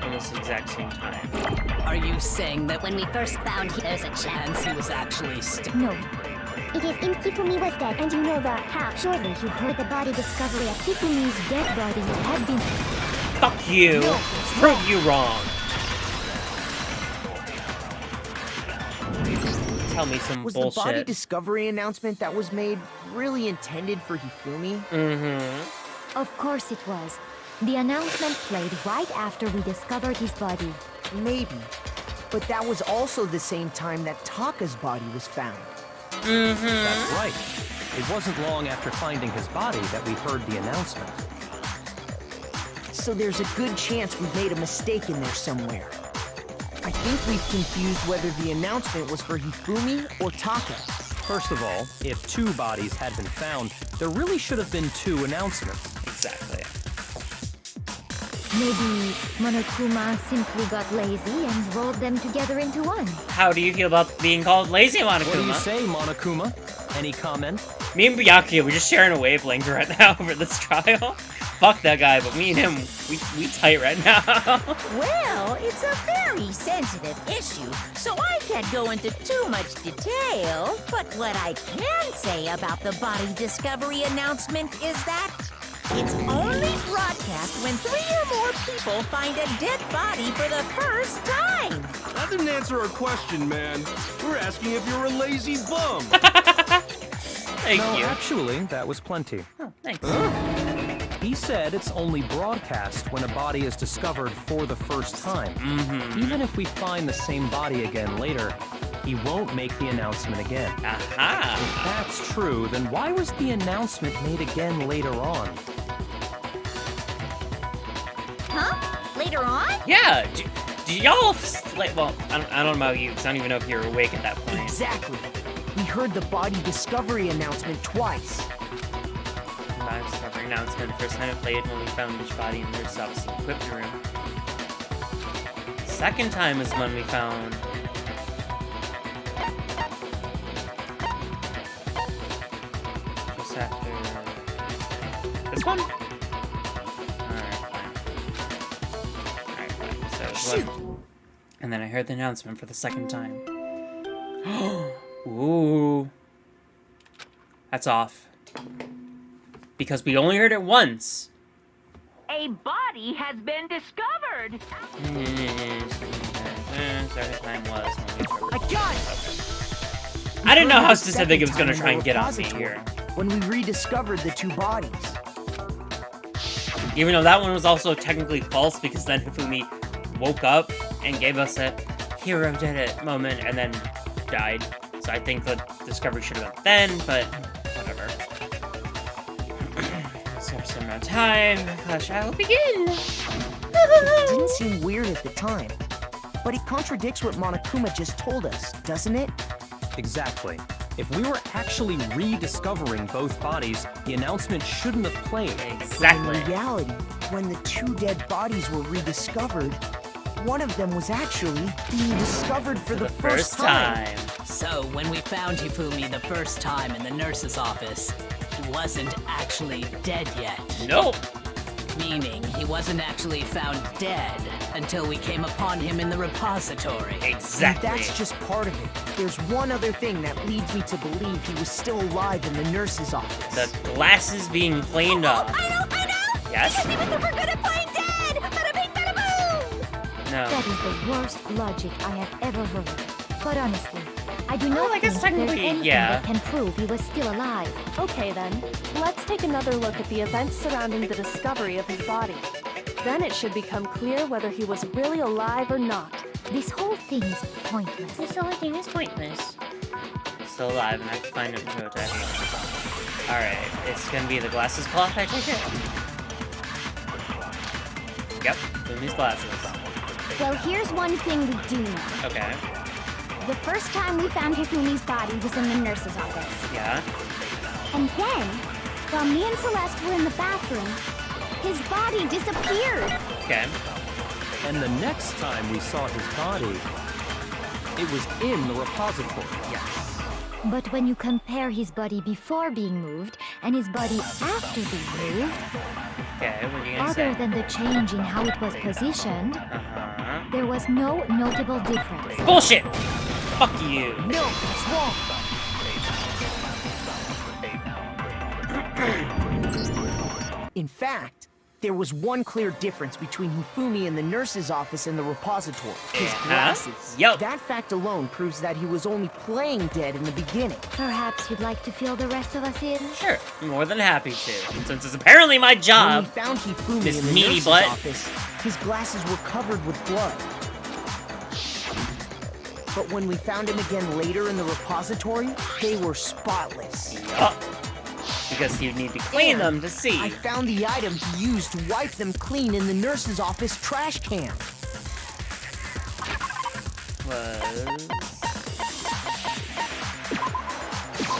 In this exact same time. Are you saying that when we first found him, there's a chance he was actually still... No, It is Hifumi was dead. And you know that how? surely you heard the body discovery of Hifumi's dead body had been... Fuck you. Prove you wrong. Tell me some Was bullshit. the body discovery announcement that was made really intended for Hifumi? Mm-hmm. Of course it was. The announcement played right after we discovered his body. Maybe. But that was also the same time that Taka's body was found. That's right. It wasn't long after finding his body that we heard the announcement. So there's a good chance we've made a mistake in there somewhere. I think we've confused whether the announcement was for Hifumi or Taka. First of all, if 2 bodies had been found, there really should have been 2 announcements. Exactly. Maybe Monokuma simply got lazy and rolled them together into one. How do you feel about being called lazy, What do you Monokuma? say, Monokuma? Any comment? Me and Byakuya, we're just sharing a wavelength right now over this trial. Fuck that guy, but me and him, we tight right now. Well, it's a very sensitive issue, so I can't go into too much detail. But what I can say about the body discovery announcement is that it's only broadcast when 3 or more people find a dead body for the first time. That didn't answer our question, man. We're asking if you're a lazy bum. Thank No, you. actually, that was plenty. Oh, thanks. He said it's only broadcast when a body is discovered for the first time. Even if we find the same body again later, he won't make the announcement again. Aha. If that's true, then why was the announcement made again later on? Huh? Later on? Yeah. Do y'all like? Well, I don't know about you, because I don't even know if you're awake at that point. Exactly. We heard the body discovery announcement twice. Body discovery announcement. The first time it played when we found each body in their subs equipped room. Second time is when we found. Just after this one. Alright, fine. So it's Shoot. left. And then I heard the announcement for the second time. Ooh. That's off. Because we only heard it once. A body has been discovered. Starting time was when we I got it! I didn't know heard how the specific it was second going to time try in and the get on me repository. here. when we rediscovered the two bodies. Even though that one was also technically false, because then Hifumi woke up and gave us a hero did it moment and then died. So I think the discovery should have been then, but whatever. So for some amount of time, Clash I will begin. It didn't seem weird at the time, but it contradicts what Monokuma just told us, doesn't it? Exactly. If we were actually rediscovering both bodies, the announcement shouldn't have played. Exactly. In reality, when the two dead bodies were rediscovered, one of them was actually being discovered for the first time. So, when we found Hifumi the first time in the nurse's office, he wasn't actually dead yet. Nope. Meaning, he wasn't actually found dead until we came upon him in the repository. Exactly. And that's just part of it. There's one other thing that leads me to believe he was still alive in the nurse's office. The glasses being cleaned off. I know! Yes? Because he was super good at playing dead! Bada bing, bada boom! No. That is the worst logic I have ever heard. But honestly, I do not I guess think there's technically, anything yeah. that can prove he was still alive. Okay then, let's take another look at the events surrounding the discovery of his body. Then it should become clear whether he was really alive or not. This whole thing is pointless. This whole thing is pointless. Still alive, and I have to find him to attack him. Alright, it's gonna be the glasses plot, I take it? Yep, Fumi's glasses. Well, here's one thing we do know. Okay, The first time we found Hifumi's body was in the nurse's office. yeah. And then, while me and Celeste were in the bathroom, his body disappeared. Okay. And the next time we saw his body, it was in the repository. Yes. But when you compare his body before being moved and his body after being moved, Okay, what are you gonna say? other than the change in how it was positioned, Uh-huh. there was no notable difference. Bullshit! Fuck you. No, that's wrong. In fact, there was one clear difference between Hifumi in the nurse's office and the repository. His glasses. Yup. That fact alone proves that he was only playing dead in the beginning. Perhaps you'd like to fill the rest of us in? Sure, more than happy to. Since it's apparently my When job. we found Hifumi This in the meaty nurse's butt. office, his glasses were covered with blood. But when we found him again later in the repository, they were spotless. Yup. Because you'd need to clean them to see. I found the item he used to wipe them clean in the nurse's office trash can. Was...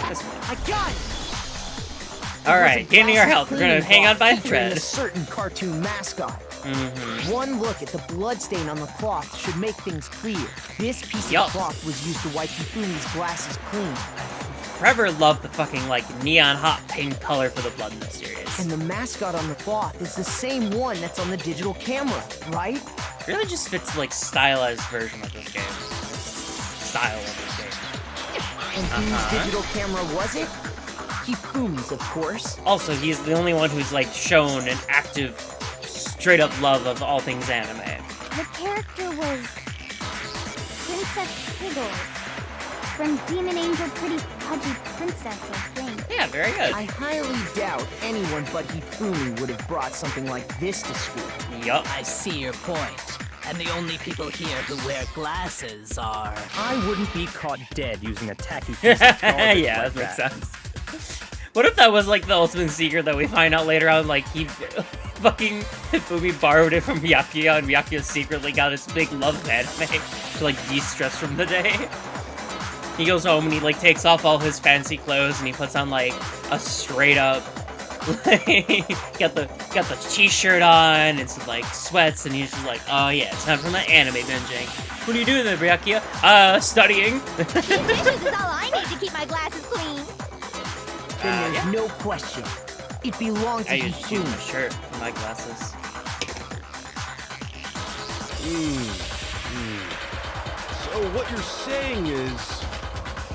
this one. I got it! Alright, gaining our health. We're gonna hang on by a featuring thread. a certain cartoon mascot. Mm-hmm. One look at the bloodstain on the cloth should make things clear. This piece Yup. of cloth was used to wipe Hifumi's glasses clean. Forever loved the fucking, like, neon hot pink color for the blood in this series. And the mascot on the cloth is the same one that's on the digital camera, right? Really just fits, like, stylized version of this game. Style of this game. And whose digital camera was it? Hifumi's, of course. Also, he's the only one who's, like, shown an active, straight-up love of all things anime. The character was Princess Piggles from Demon Angel Pretty Pudgy Princess, I think. Yeah, very good. I highly doubt anyone but Hifumi would have brought something like this to school. Yup. I see your point. And the only people here who wear glasses are... I wouldn't be caught dead using a tacky piece of garbage Yeah, like that makes sense. What if that was, like, the ultimate secret that we find out later on, like, he fucking Hifumi borrowed it from Byakuya, and Byakuya secretly got his big love anime to, like, de-stress from the day? He goes home and he, like, takes off all his fancy clothes and he puts on, like, a straight-up, like, got the t-shirt on and some, like, sweats, and he's just like, oh yeah, it's time for my anime binging. What are you doing there, Byakuya? Studying. The dishes is all I need to keep my glasses clean. Then there's yeah. no question. It belonged to I used to use my Hifumi. shirt for my glasses. So what you're saying is...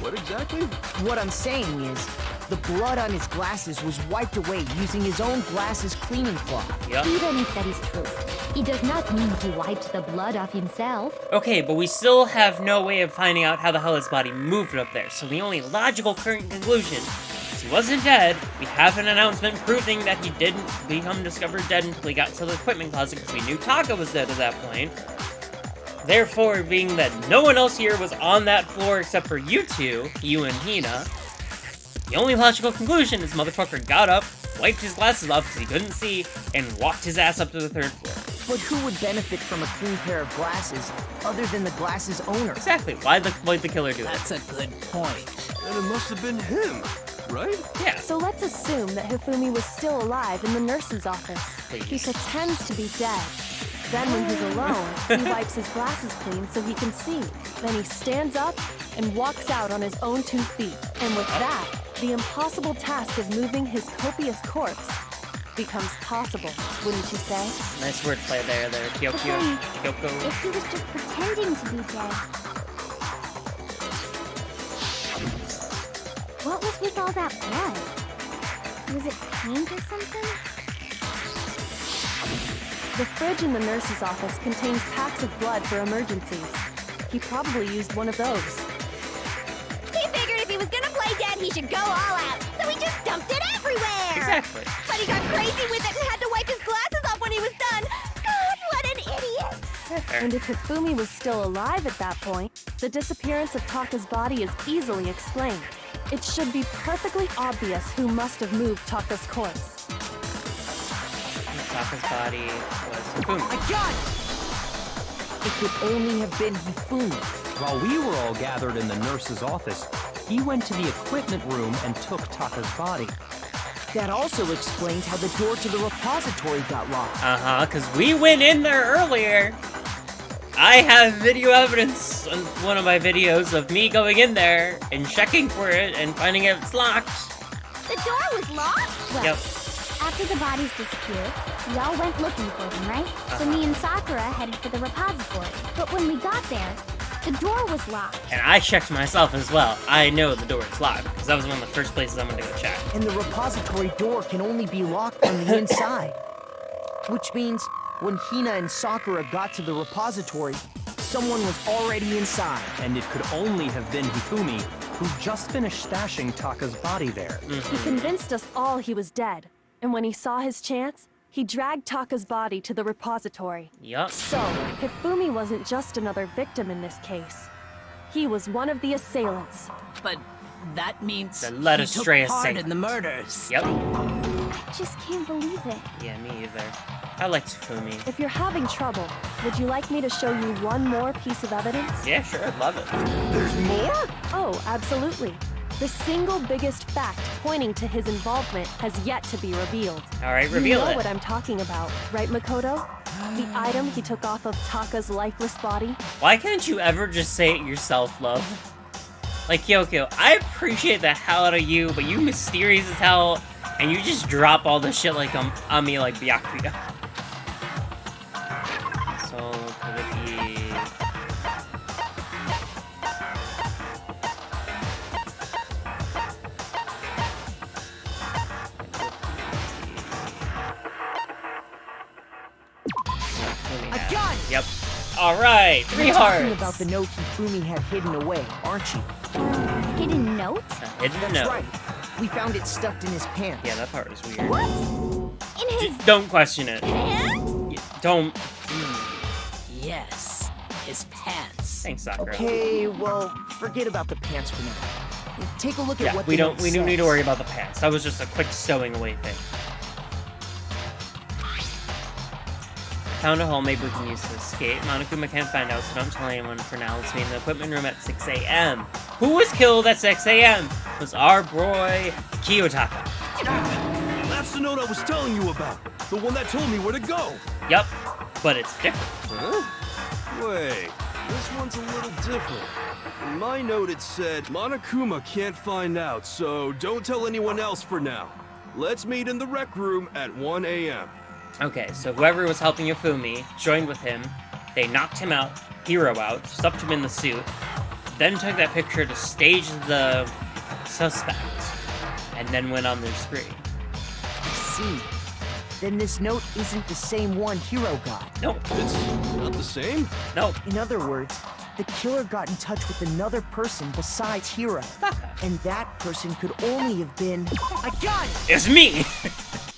What exactly? What I'm saying is, the blood on his glasses was wiped away using his own glasses cleaning cloth. Yup. Even if that is true, it does not mean he wiped the blood off himself. Okay, but we still have no way of finding out how the hell his body moved up there, so the only logical current conclusion Since he wasn't dead, we have an announcement proving that he didn't become discovered dead until he got to the equipment closet, because we knew Taka was dead at that point. Therefore, being that no one else here was on that floor except for you two, you and Hina, the only logical conclusion is motherfucker got up, wiped his glasses off because he couldn't see, and walked his ass up to the 3rd floor. But who would benefit from a clean pair of glasses other than the glasses owner? Exactly. Why'd the killer do That's a good point. And it must have been him, right? it? Yeah. So let's assume that Hifumi was still alive in the nurse's office. Please. He pretends to be dead. Then when he's alone, he wipes his glasses clean so he can see. Then he stands up and walks out on his own 2 feet. And with that, the impossible task of moving his copious corpse becomes possible, wouldn't you say? Nice wordplay there, Kyoko. Okay, Kyoko. if he was just pretending to be dead. What was with all that blood? Was it paint or something? The fridge in the nurse's office contains packs of blood for emergencies. He probably used one of those. He figured if he was gonna play dead, he should go all out. So he just dumped it everywhere. Exactly. But he got crazy with it and had to wipe his glasses off when he was done. God, what an idiot. And if Hifumi was still alive at that point, the disappearance of Taka's body is easily explained. It should be perfectly obvious who must have moved Taka's corpse. Taka's body was Hifumi. My God! It could only have been Hifumi. While we were all gathered in the nurse's office, he went to the equipment room and took Taka's body. That also explains how the door to the repository got locked. Uh-huh, because we went in there earlier. I have video evidence on one of my videos of me going in there and checking for it and finding out it's locked. The door was locked? Well, Yep. after the bodies disappeared, we all went looking for them, right? So me and Sakura headed for the repository. But when we got there, the door was locked. And I checked myself as well. I know the door is locked, because that was one of the first places I'm gonna go check. And the repository door can only be locked from the inside. Which means when Hina and Sakura got to the repository, someone was already inside. And it could only have been Hifumi, who just finished stashing Taka's body there. He convinced us all he was dead. And when he saw his chance, he dragged Taka's body to the repository. Yup. So, Hifumi wasn't just another victim in this case. He was one of the assailants. But that means The led he astray took part assailant. in the murders. Yep. I just can't believe it. Yeah, me either. I liked Hifumi. If you're having trouble, would you like me to show you one more piece of evidence? Yeah, sure, I'd love it. There's more? Oh, absolutely. The single biggest fact pointing to his involvement has yet to be revealed. Alright, You reveal know it. what I'm talking about, right, Makoto? The item he took off of Taka's lifeless body? Why can't you ever just say it yourself, love? Like, Kyoko, I appreciate the hell out of you, but you mysterious as hell, and you just drop all the shit like on me like Byakuya. So, could it be... A gun! Yep. Alright, 3 You're talking hearts! about the note Hifumi had hidden away, aren't you? Hidden note? Hidden That's note. right. We found it stuffed in his pants. Yeah, that part was weird. What? In his Don't question it. pants? Don't. Yes, his pants. Thanks, Sakura. Okay, well, forget about the pants for now. Take a look at Yeah, what we the don't note need to says. worry about the pants. That was just a quick stowing away thing. Found a hole, maybe we can use to escape. Monokuma can't find out, so don't tell anyone for now. Let's meet in the equipment room at 6 a.m. Who was killed at 6 a.m.? It was our boy, Kiyotaka. That's the note I was telling you about. The one that told me where to go. Yup, but it's different. Huh? Wait, this one's a little different. In my note it said, Monokuma can't find out, so don't tell anyone else for now. Let's meet in the rec room at 1 a.m. Okay, so whoever was helping Yofumi joined with him. They knocked him out, Hiro out, stuffed him in the suit, then took that picture to stage the suspect, and then went on their spree. I see. Then this note isn't the same one Hiro got. Nope, It's not the same? nope. In other words, the killer got in touch with another person besides Hiro. And that person could only have been... I got it! It's me!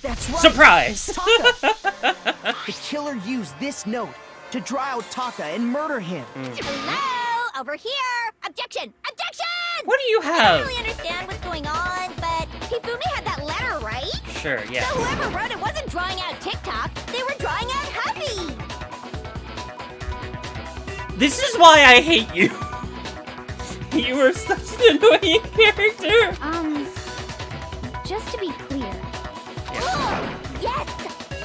That's right! Surprise! Taka! The killer used this note to draw out Taka and murder him. Hello? Over here! Objection! Objection! What do you I don't have? really understand what's going on, but Hifumi had that letter, right? Sure, yeah. So whoever wrote it wasn't drawing out TikTok, they were drawing out Huffy! This is why I hate you. You were such an annoying character. Just to be clear. Yeah. Yes!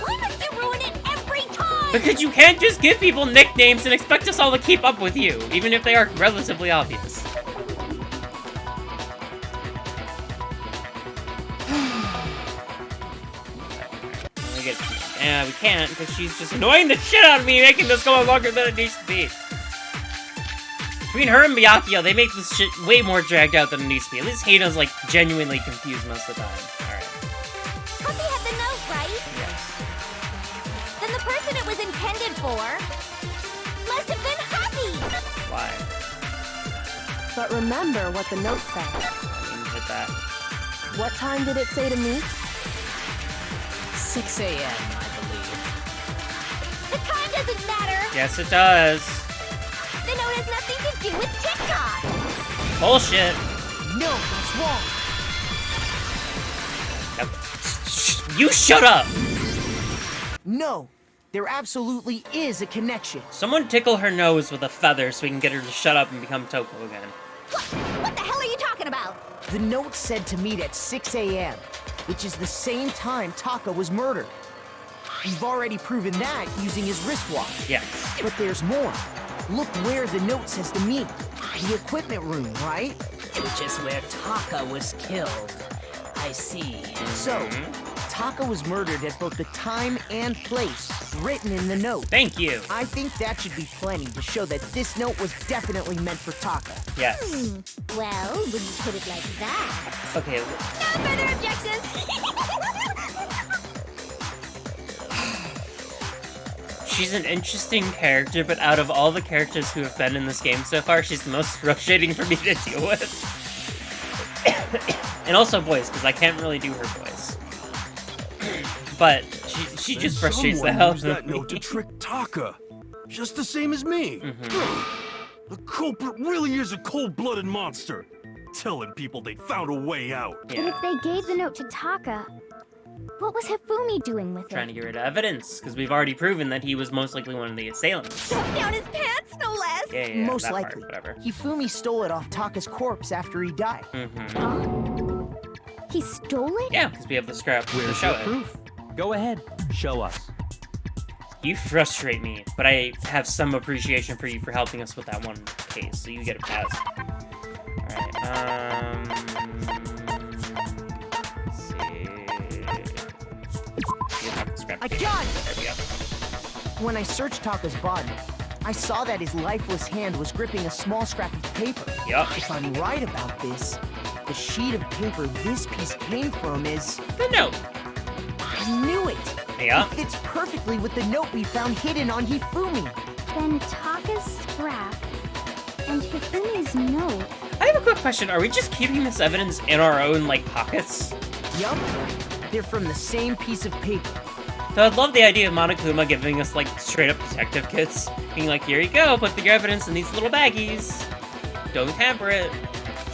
Why must you ruin it every time? Because you can't just give people nicknames and expect us all to keep up with you, even if they are relatively obvious. Yeah, we can't, because she's just annoying the shit out of me, making this go on longer than it needs to be. Between her and Byakuya, they make this shit way more dragged out than it needs to be. At least Hina's, like, genuinely confused most of the time. Alright. Huffy had the note, right? Yes. Then the person it was intended for must have been Huffy! Why? But remember what the note said. With that. What time did it say to meet? 6 a.m., I believe. The time doesn't matter! Yes, it does. The note has nothing to do with TikTok! Bullshit. No, that's wrong. You shut up! No, there absolutely is a connection. Someone tickle her nose with a feather so we can get her to shut up and become Toko again. What the hell are you talking about? The note said to meet at 6 a.m., which is the same time Taka was murdered. We've already proven that using his wristwatch. Yes. But there's more. Look where the note says to meet. The equipment room, right? Which is where Taka was killed. I see. So, Taka was murdered at both the time and place written in the note. Thank you. I think that should be plenty to show that this note was definitely meant for Taka. Yes. Well, when you put it like that... Okay. No further objections! She's an interesting character, but out of all the characters who have been in this game so far, she's the most frustrating for me to deal with. And also voice, because I can't really do her voice. But she just frustrates the hell out of me. That note to trick Taka, just the same as me. The culprit really is a cold-blooded monster, telling people they found a way out. But if they gave the note to Taka, what was Hifumi doing with Trying it? to get rid of evidence, because we've already proven that he was most likely one of the assailants. Stuffed down his pants, no less! Yeah, Most that likely. part, whatever. Hifumi stole it off Taka's corpse after he died. He stole it? Yeah, because we have the scrap to Where's show your it. proof? Go ahead, show us. You frustrate me, but I have some appreciation for you for helping us with that one case, so you get a pass. Alright, let's see... You have the scrap I paper. got it! There we go. When I searched Taka's body, I saw that his lifeless hand was gripping a small scrap of paper. Yup. If I'm right about this, the sheet of paper this piece came from is... The note. I knew it! Yeah. It fits perfectly with the note we found hidden on Hifumi. Then Taka's scrap and Hifumi's note. I have a quick question. Are we just keeping this evidence in our own, like, pockets? Yup. They're from the same piece of paper. So I'd love the idea of Monokuma giving us, like, straight-up detective kits. Being like, here you go, put your evidence in these little baggies. Don't tamper it.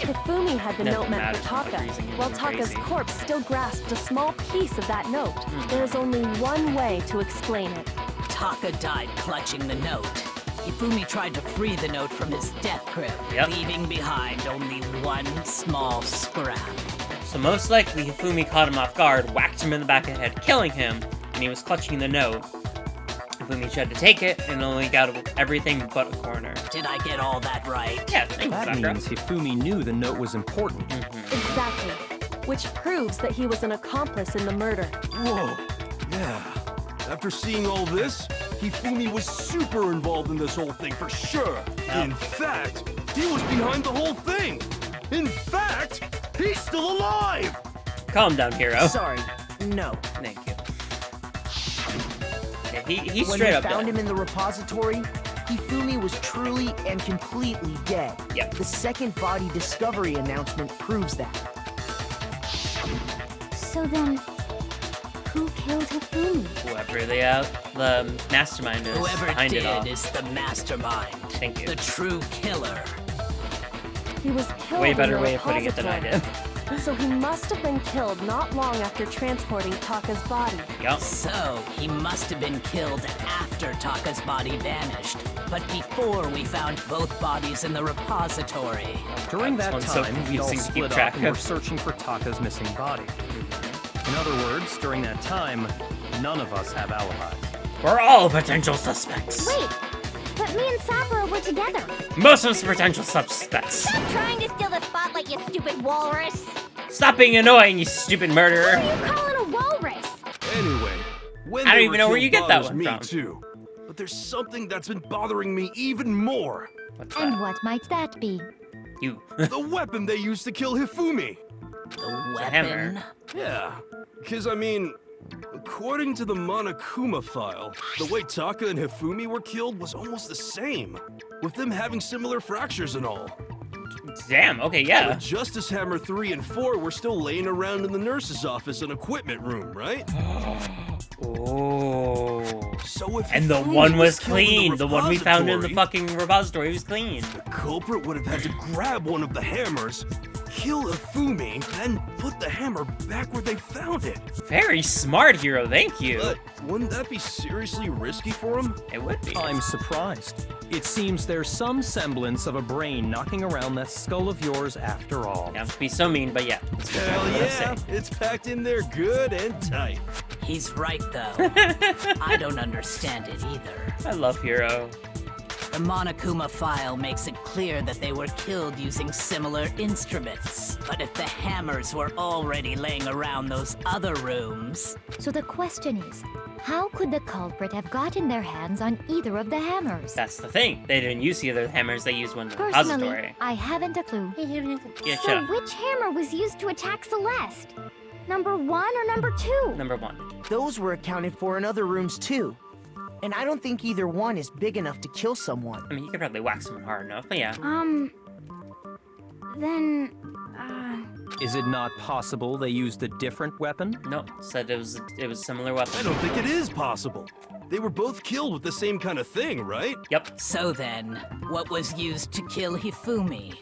Hifumi had the Nothing note meant matters, for like Taka, reasoning while is Taka's crazy. corpse still grasped a small piece of that note. There's only one way to explain it. Taka died clutching the note. Hifumi tried to free the note from his death grip, leaving behind only one small scrap. So most likely, Hifumi caught him off guard, whacked him in the back of the head, killing him, and he was clutching the note. Hifumi tried to take it, and only got everything but a corner. Did I get all that right? Yeah, thank you, That Sakura. means Hifumi knew the note was important. Exactly. Which proves that he was an accomplice in the murder. Whoa, yeah. After seeing all this, Hifumi was super involved in this whole thing for sure. Yeah. In fact, he was behind the whole thing. In fact, he's still alive! Calm down, hero. Sorry, no. Thank you. Yeah, he When straight we up found dead. him in the repository, Hifumi was truly and completely dead. Yep. The second body discovery announcement proves that. So then, who killed Hifumi? Whoever the mastermind is Whoever behind it all. did is the mastermind. Thank you. The true killer. He was killed Way in better the way of putting it than I did. So he must have been killed not long after transporting Taka's body. Yup. So, he must have been killed after Taka's body vanished, but before we found both bodies in the repository. During This that one's so time, we all confusing to keep split track up and were of. searching for Taka's missing body. In other words, during that time, none of us have alibis. We're all potential suspects. Wait, but me and Sakura were together. Most of us are potential suspects. Stop trying to steal the spotlight, you stupid walrus. Stop being annoying, you stupid murderer. What are you calling a walrus? Anyway, when I don't they even were know where killed you get that bothers one me from. too. But there's something that's been bothering me even more. What's And that? what might that be? You. The weapon they used to kill Hifumi. The a hammer. weapon. Yeah, because I mean, according to the Monokuma file, the way Taka and Hifumi were killed was almost the same, with them having similar fractures and all. Damn, okay, yeah. But Justice Hammer 3 and 4 were still laying around in the nurse's office and equipment room, right? Oh. So if And the Hifumi one was killed in clean. The one we found in the repository, fucking repository was clean. the culprit would have had to grab one of the hammers, kill Hifumi, then put the hammer back where they found it. Very smart, hero. Thank you. But wouldn't that be seriously risky for him? It would be. I'm surprised. It seems there's some semblance of a brain knocking around that skull of yours after all. Not to be so mean, but yeah. That's what Hell I'm gonna yeah, say. it's packed in there good and tight. He's right, though. I don't understand it either. I love Hero. The Monokuma file makes it clear that they were killed using similar instruments. But if the hammers were already laying around those other rooms... So the question is, how could the culprit have gotten their hands on either of the hammers? That's the thing. They didn't use either of the hammers. They used one in the Personally, repository. I haven't a clue. Yeah, shut So up. which hammer was used to attack Celeste? Number 1 or number 2? Number 1. Those were accounted for in other rooms too. And I don't think either one is big enough to kill someone. I mean, you could probably whack someone hard enough, but yeah. Then, Is it not possible they used a different weapon? No, said it was a similar weapon. I don't think it is possible. They were both killed with the same kind of thing, right? Yep. So then, what was used to kill Hifumi?